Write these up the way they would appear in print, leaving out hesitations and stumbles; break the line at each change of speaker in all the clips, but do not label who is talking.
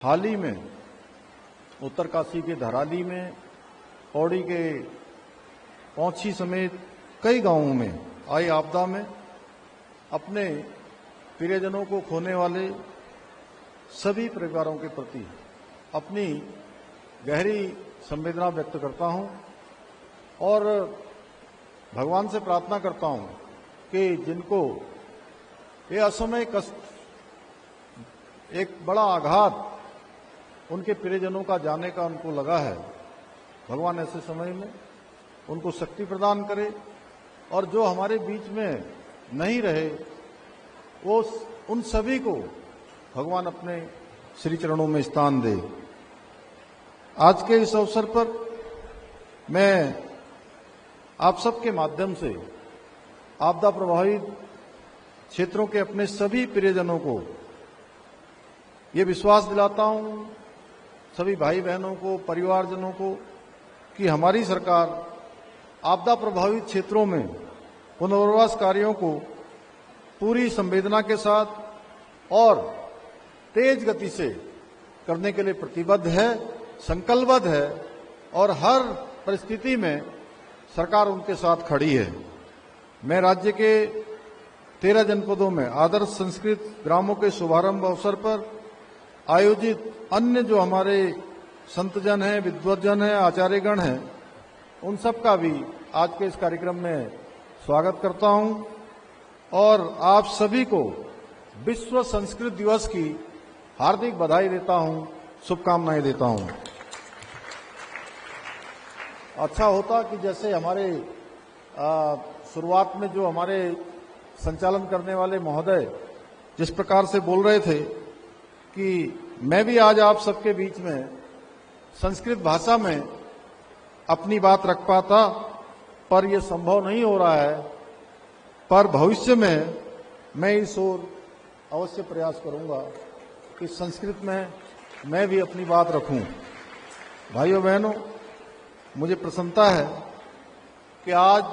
हाल ही में उत्तरकाशी के धराली में, पौड़ी के पौंछी समेत कई गांवों में आई आपदा में अपने प्रियजनों को खोने वाले सभी परिवारों के प्रति अपनी गहरी संवेदना व्यक्त करता हूं और भगवान से प्रार्थना करता हूं कि जिनको ये असमय कष्ट, एक बड़ा आघात उनके प्रियजनों का जाने का उनको लगा है, भगवान ऐसे समय में उनको शक्ति प्रदान करे और जो हमारे बीच में नहीं रहे वो उन सभी को भगवान अपने श्री चरणों में स्थान दे। आज के इस अवसर पर मैं आप सबके माध्यम से आपदा प्रभावित क्षेत्रों के अपने सभी प्रियजनों को ये विश्वास दिलाता हूं, सभी भाई बहनों को, परिवारजनों को, कि हमारी सरकार आपदा प्रभावित क्षेत्रों में पुनर्वास कार्यों को पूरी संवेदना के साथ और तेज गति से करने के लिए प्रतिबद्ध है, संकल्पबद्ध है और हर परिस्थिति में सरकार उनके साथ खड़ी है। मैं राज्य के 13 जनपदों में आदर्श संस्कृत ग्रामों के शुभारंभ अवसर पर आयोजित अन्य जो हमारे संतजन हैं, विद्वतजन हैं, आचार्यगण हैं, उन सब का भी आज के इस कार्यक्रम में स्वागत करता हूं और आप सभी को विश्व संस्कृत दिवस की हार्दिक बधाई देता हूं, शुभकामनाएं देता हूं। अच्छा होता कि जैसे हमारे शुरुआत में जो हमारे संचालन करने वाले महोदय जिस प्रकार से बोल रहे थे कि मैं भी आज आप सबके बीच में संस्कृत भाषा में अपनी बात रख पाता, पर यह संभव नहीं हो रहा है, पर भविष्य में मैं इस ओर अवश्य प्रयास करूंगा कि संस्कृत में मैं भी अपनी बात रखूं। भाइयों बहनों, मुझे प्रसन्नता है कि आज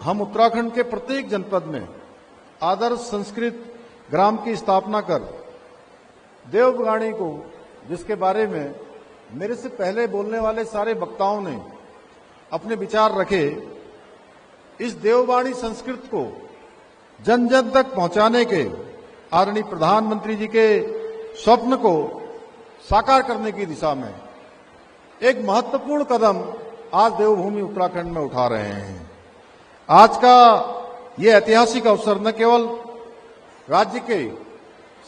हम उत्तराखंड के प्रत्येक जनपद में आदर्श संस्कृत ग्राम की स्थापना कर देववाणी को, जिसके बारे में मेरे से पहले बोलने वाले सारे वक्ताओं ने अपने विचार रखे, इस देववाणी संस्कृत को जन जन तक पहुंचाने के आदरणीय प्रधानमंत्री जी के स्वप्न को साकार करने की दिशा में एक महत्वपूर्ण कदम आज देवभूमि उत्तराखंड में उठा रहे हैं। आज का ये ऐतिहासिक अवसर न केवल राज्य के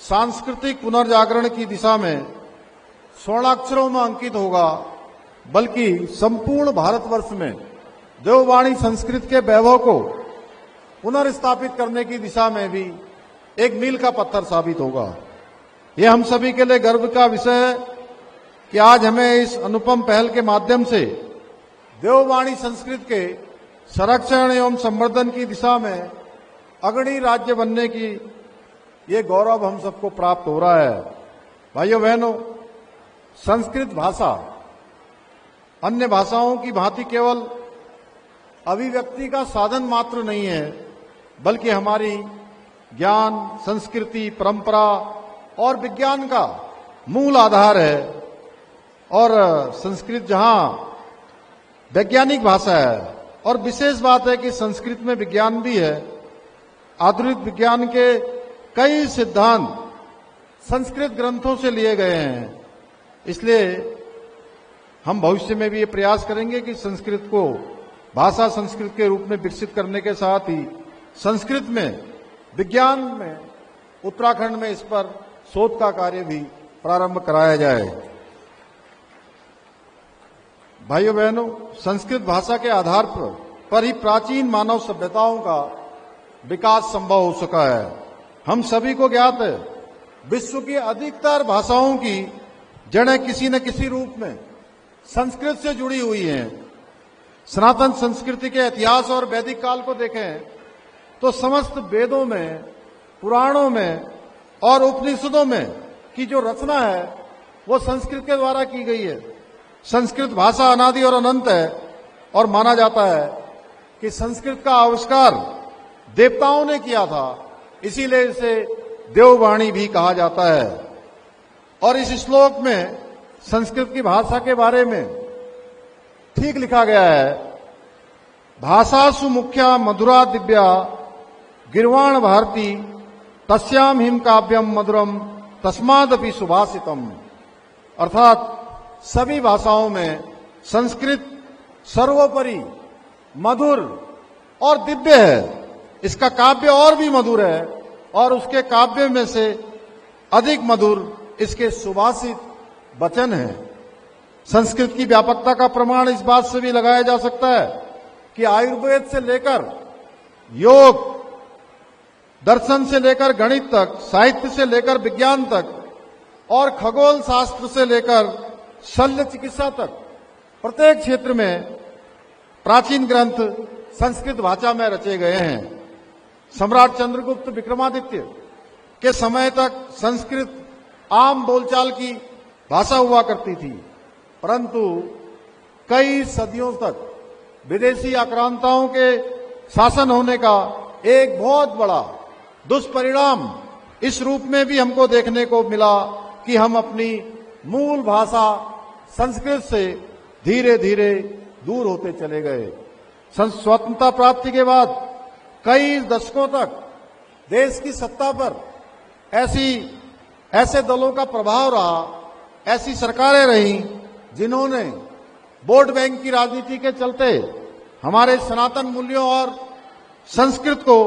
सांस्कृतिक पुनर्जागरण की दिशा में स्वर्णाक्षरों में अंकित होगा, बल्कि संपूर्ण भारतवर्ष में देववाणी संस्कृत के वैभव को पुनर्स्थापित करने की दिशा में भी एक मील का पत्थर साबित होगा। यह हम सभी के लिए गर्व का विषय है कि आज हमें इस अनुपम पहल के माध्यम से देववाणी संस्कृत के संरक्षण एवं संवर्धन की दिशा में अग्रणी राज्य बनने की ये गौरव हम सबको प्राप्त हो रहा है। भाइयों बहनों, संस्कृत भाषा अन्य भाषाओं की भांति केवल अभिव्यक्ति का साधन मात्र नहीं है, बल्कि हमारी ज्ञान, संस्कृति, परंपरा और विज्ञान का मूल आधार है। और संस्कृत जहां वैज्ञानिक भाषा है और विशेष बात है कि संस्कृत में विज्ञान भी है, आधुनिक विज्ञान के कई सिद्धांत संस्कृत ग्रंथों से लिए गए हैं। इसलिए हम भविष्य में भी ये प्रयास करेंगे कि संस्कृत को भाषा संस्कृत के रूप में विकसित करने के साथ ही संस्कृत में, विज्ञान में उत्तराखंड में इस पर शोध का कार्य भी प्रारंभ कराया जाए। भाइयों बहनों, संस्कृत भाषा के आधार पर ही प्राचीन मानव सभ्यताओं का विकास संभव हो सका है। हम सभी को ज्ञात है, विश्व की अधिकतर भाषाओं की जड़ें किसी न किसी रूप में संस्कृत से जुड़ी हुई हैं। सनातन संस्कृति के इतिहास और वैदिक काल को देखें तो समस्त वेदों में, पुराणों में और उपनिषदों में की जो रचना है वो संस्कृत के द्वारा की गई है। संस्कृत भाषा अनादि और अनंत है और माना जाता है कि संस्कृत का आविष्कार देवताओं ने किया था, इसीलिए इसे देववाणी भी कहा जाता है। और इस श्लोक में संस्कृत की भाषा के बारे में ठीक लिखा गया है, भाषासु मुख्या मधुरा दिव्या गिर्वाण भारती तस्याम हिम काव्यम मधुरम तस्मादपि सुभाषितम। अर्थात सभी भाषाओं में संस्कृत सर्वोपरि मधुर और दिव्य है। इसका काव्य और भी मधुर है और उसके काव्य में से अधिक मधुर इसके सुभाषित वचन है। संस्कृत की व्यापकता का प्रमाण इस बात से भी लगाया जा सकता है कि आयुर्वेद से लेकर योग, दर्शन से लेकर गणित तक, साहित्य से लेकर विज्ञान तक और खगोल शास्त्र से लेकर शल्य चिकित्सा तक प्रत्येक क्षेत्र में प्राचीन ग्रंथ संस्कृत भाषा में रचे गए हैं। सम्राट चंद्रगुप्त विक्रमादित्य के समय तक संस्कृत आम बोलचाल की भाषा हुआ करती थी, परंतु कई सदियों तक विदेशी आक्रांताओं के शासन होने का एक बहुत बड़ा दुष्परिणाम इस रूप में भी हमको देखने को मिला कि हम अपनी मूल भाषा संस्कृत से धीरे धीरे दूर होते चले गए। स्वतंत्रता प्राप्ति के बाद कई दशकों तक देश की सत्ता पर ऐसे दलों का प्रभाव रहा, ऐसी सरकारें रहीं जिन्होंने वोट बैंक की राजनीति के चलते हमारे सनातन मूल्यों और संस्कृत को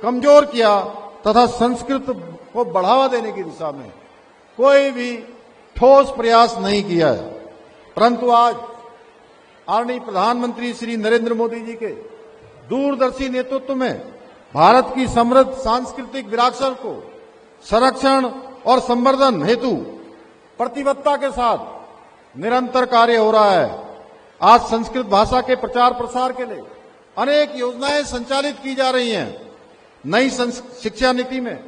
कमजोर किया तथा संस्कृत को बढ़ावा देने की दिशा में कोई भी ठोस प्रयास नहीं किया है। परंतु आज आदरणीय प्रधानमंत्री श्री नरेंद्र मोदी जी के दूरदर्शी नेतृत्व में भारत की समृद्ध सांस्कृतिक विरासत को संरक्षण और संवर्धन हेतु प्रतिबद्धता के साथ निरंतर कार्य हो रहा है। आज संस्कृत भाषा के प्रचार प्रसार के लिए अनेक योजनाएं संचालित की जा रही हैं। नई शिक्षा नीति में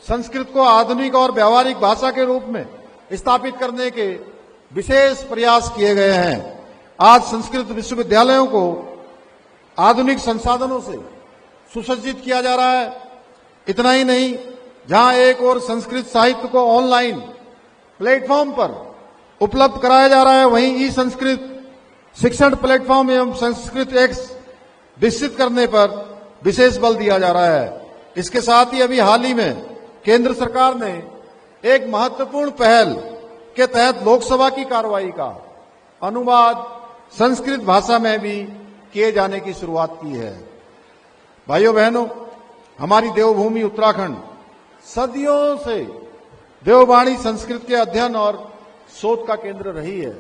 संस्कृत को आधुनिक और व्यावहारिक भाषा के रूप में स्थापित करने के विशेष प्रयास किए गए हैं। आज संस्कृत विश्वविद्यालयों को आधुनिक संसाधनों से सुसज्जित किया जा रहा है। इतना ही नहीं, जहां एक और संस्कृत साहित्य को ऑनलाइन प्लेटफॉर्म पर उपलब्ध कराया जा रहा है, वहीं ई संस्कृत शिक्षण प्लेटफॉर्म एवं संस्कृत एक्स विकसित करने पर विशेष बल दिया जा रहा है। इसके साथ ही अभी हाल ही में केंद्र सरकार ने एक महत्वपूर्ण पहल के तहत लोकसभा की कार्रवाई का अनुवाद संस्कृत भाषा में भी किए जाने की शुरुआत की है। भाइयों बहनों, हमारी देवभूमि उत्तराखंड सदियों से देववाणी संस्कृत के अध्ययन और शोध का केंद्र रही है।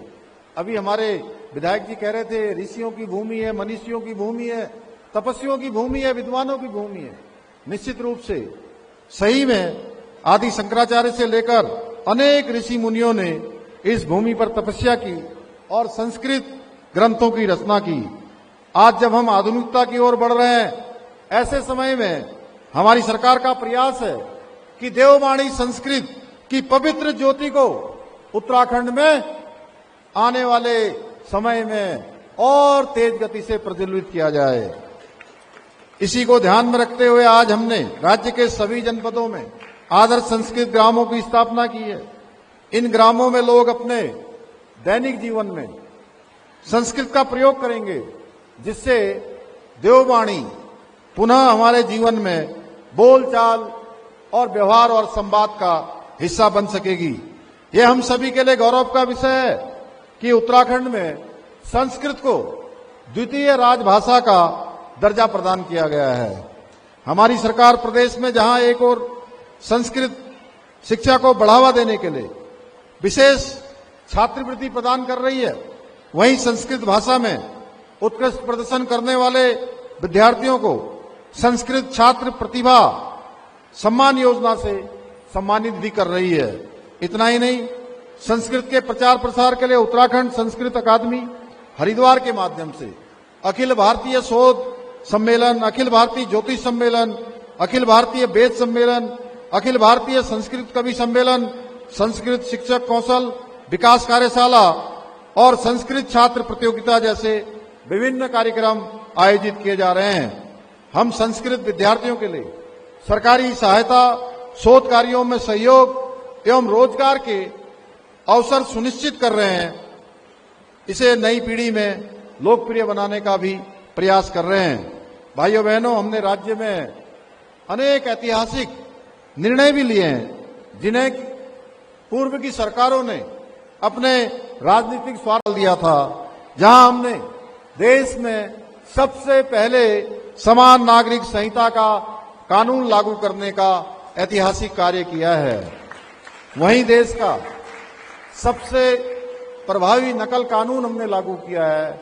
अभी हमारे विधायक जी कह रहे थे, ऋषियों की भूमि है, मनीषियों की भूमि है, तपस्वियों की भूमि है, विद्वानों की भूमि है। निश्चित रूप से सही में आदि शंकराचार्य से लेकर अनेक ऋषि मुनियों ने इस भूमि पर तपस्या की और संस्कृत ग्रंथों की रचना की। आज जब हम आधुनिकता की ओर बढ़ रहे हैं, ऐसे समय में हमारी सरकार का प्रयास है कि देववाणी संस्कृत की पवित्र ज्योति को उत्तराखंड में आने वाले समय में और तेज गति से प्रज्वलित किया जाए। इसी को ध्यान में रखते हुए आज हमने राज्य के सभी जनपदों में आदर्श संस्कृत ग्रामों की स्थापना की है। इन ग्रामों में लोग अपने दैनिक जीवन में संस्कृत का प्रयोग करेंगे, जिससे देववाणी पुनः हमारे जीवन में बोलचाल और व्यवहार और संवाद का हिस्सा बन सकेगी। यह हम सभी के लिए गौरव का विषय है कि उत्तराखंड में संस्कृत को द्वितीय राजभाषा का दर्जा प्रदान किया गया है। हमारी सरकार प्रदेश में जहां एक और संस्कृत शिक्षा को बढ़ावा देने के लिए विशेष छात्रवृत्ति प्रदान कर रही है, वहीं संस्कृत भाषा में उत्कृष्ट प्रदर्शन करने वाले विद्यार्थियों को संस्कृत छात्र प्रतिभा सम्मान योजना से सम्मानित भी कर रही है। इतना ही नहीं, संस्कृत के प्रचार प्रसार के लिए उत्तराखंड संस्कृत अकादमी हरिद्वार के माध्यम से अखिल भारतीय शोध सम्मेलन, अखिल भारतीय ज्योतिष सम्मेलन, अखिल भारतीय वेद सम्मेलन, अखिल भारतीय संस्कृत कवि सम्मेलन, संस्कृत शिक्षक कौशल विकास कार्यशाला और संस्कृत छात्र प्रतियोगिता जैसे विभिन्न कार्यक्रम आयोजित किए जा रहे हैं। हम संस्कृत विद्यार्थियों के लिए सरकारी सहायता, शोध कार्यों में सहयोग एवं रोजगार के अवसर सुनिश्चित कर रहे हैं, इसे नई पीढ़ी में लोकप्रिय बनाने का भी प्रयास कर रहे हैं। भाइयों बहनों, हमने राज्य में अनेक ऐतिहासिक निर्णय भी लिए हैं जिन्हें पूर्व की सरकारों ने अपने राजनीतिक स्वार्थ दिया था, जहां हमने देश में सबसे पहले समान नागरिक संहिता का कानून लागू करने का ऐतिहासिक कार्य किया है। वहीं देश का सबसे प्रभावी नकल कानून हमने लागू किया है,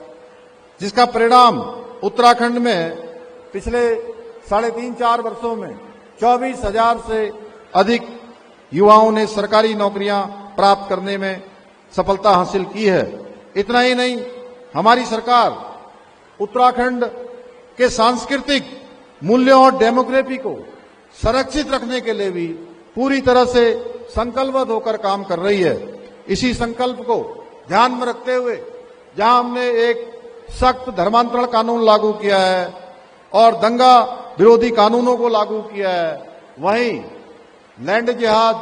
जिसका परिणाम उत्तराखंड में पिछले 3.5-4 वर्षों में 24,000 से अधिक युवाओं ने सरकारी नौकरियां प्राप्त करने में सफलता हासिल की है। इतना ही नहीं, हमारी सरकार उत्तराखंड के सांस्कृतिक मूल्यों और डेमोक्रेसी को संरक्षित रखने के लिए भी पूरी तरह से संकल्पबद्ध होकर काम कर रही है। इसी संकल्प को ध्यान में रखते हुए जहां हमने एक सख्त धर्मांतरण कानून लागू किया है और दंगा विरोधी कानूनों को लागू किया है, वहीं लैंड जिहाद,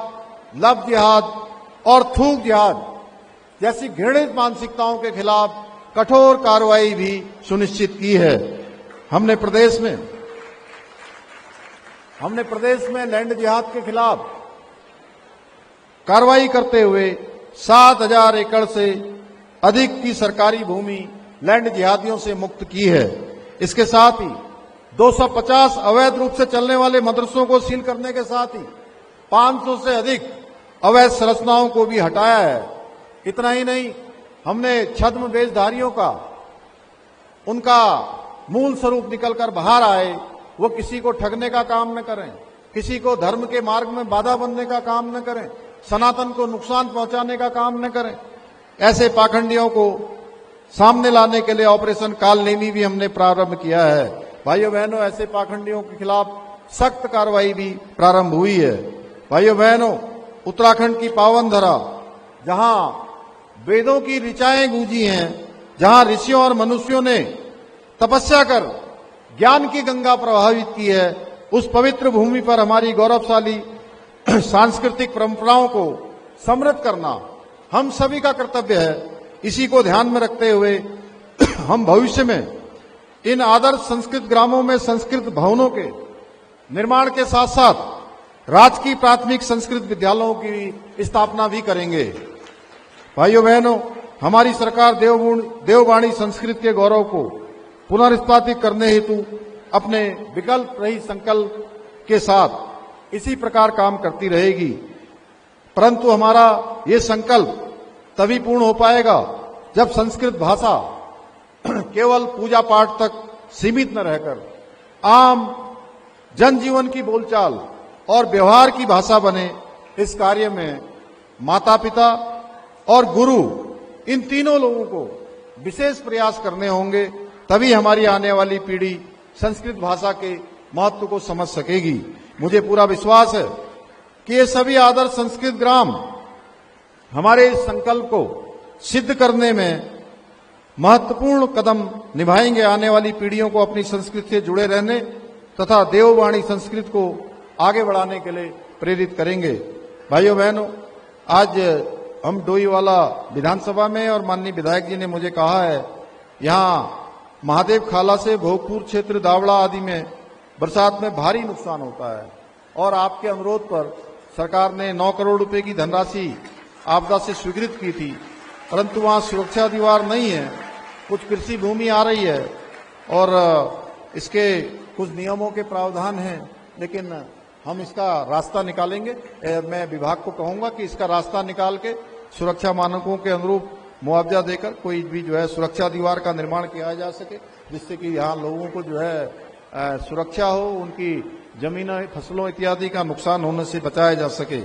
लव जिहाद और थूक जिहाद जैसी घृणित मानसिकताओं के खिलाफ कठोर कार्रवाई भी सुनिश्चित की है। हमने प्रदेश में लैंड जिहाद के खिलाफ कार्रवाई करते हुए 7,000 एकड़ से अधिक की सरकारी भूमि लैंड जिहादियों से मुक्त की है। इसके साथ ही 250 अवैध रूप से चलने वाले मदरसों को सील करने के साथ ही 500 से अधिक अवैध संरचनाओं को भी हटाया है। इतना ही नहीं, हमने छद्म वेशधारियों का उनका मूल स्वरूप निकलकर बाहर आए, वो किसी को ठगने का काम न करें, किसी को धर्म के मार्ग में बाधा बनने का काम न करें, सनातन को नुकसान पहुंचाने का काम न करें। ऐसे पाखंडियों को सामने लाने के लिए ऑपरेशन कालनेमी भी हमने प्रारंभ किया है। भाइयों बहनों, ऐसे पाखंडियों के खिलाफ सख्त कार्रवाई भी प्रारंभ हुई है। भाइयों बहनों, उत्तराखंड की पावन धरा, जहां वेदों की ऋचाएं गूंजी हैं, जहां ऋषियों और मनुष्यों ने तपस्या कर ज्ञान की गंगा प्रवाहित की है, उस पवित्र भूमि पर हमारी गौरवशाली सांस्कृतिक परंपराओं को समृद्ध करना हम सभी का कर्तव्य है। इसी को ध्यान में रखते हुए हम भविष्य में इन आदर्श संस्कृत ग्रामों में संस्कृत भवनों के निर्माण के साथ साथ राजकीय प्राथमिक संस्कृत विद्यालयों की स्थापना भी करेंगे। भाइयों बहनों, हमारी सरकार देववाणी संस्कृत के गौरव को पुनर्स्थापित करने हेतु अपने विकल्प रहित संकल्प के साथ इसी प्रकार काम करती रहेगी। परंतु हमारा ये संकल्प तभी पूर्ण हो पाएगा जब संस्कृत भाषा केवल पूजा पाठ तक सीमित न रहकर आम जनजीवन की बोलचाल और व्यवहार की भाषा बने। इस कार्य में माता पिता और गुरु, इन तीनों लोगों को विशेष प्रयास करने होंगे, तभी हमारी आने वाली पीढ़ी संस्कृत भाषा के महत्व को समझ सकेगी। मुझे पूरा विश्वास है कि ये सभी आदर्श संस्कृत ग्राम हमारे इस संकल्प को सिद्ध करने में महत्वपूर्ण कदम निभाएंगे, आने वाली पीढ़ियों को अपनी संस्कृति से जुड़े रहने तथा देववाणी संस्कृत को आगे बढ़ाने के लिए प्रेरित करेंगे। भाइयों बहनों, आज हम डोईवाला विधानसभा में और माननीय विधायक जी ने मुझे कहा है, यहाँ महादेव खाला से भोगपुर क्षेत्र, दावड़ा आदि में बरसात में भारी नुकसान होता है और आपके अनुरोध पर सरकार ने 9 करोड़ रुपए की धनराशि आपदा से स्वीकृत की थी, परंतु वहां सुरक्षा दीवार नहीं है, कुछ कृषि भूमि आ रही है और इसके कुछ नियमों के प्रावधान हैं, लेकिन हम इसका रास्ता निकालेंगे। मैं विभाग को कहूंगा कि इसका रास्ता निकाल के सुरक्षा मानकों के अनुरूप मुआवजा देकर कोई भी जो है सुरक्षा दीवार का निर्माण किया जा सके, जिससे कि यहाँ लोगों को जो है सुरक्षा हो, उनकी जमीन, फसलों इत्यादि का नुकसान होने से बचाया जा सके।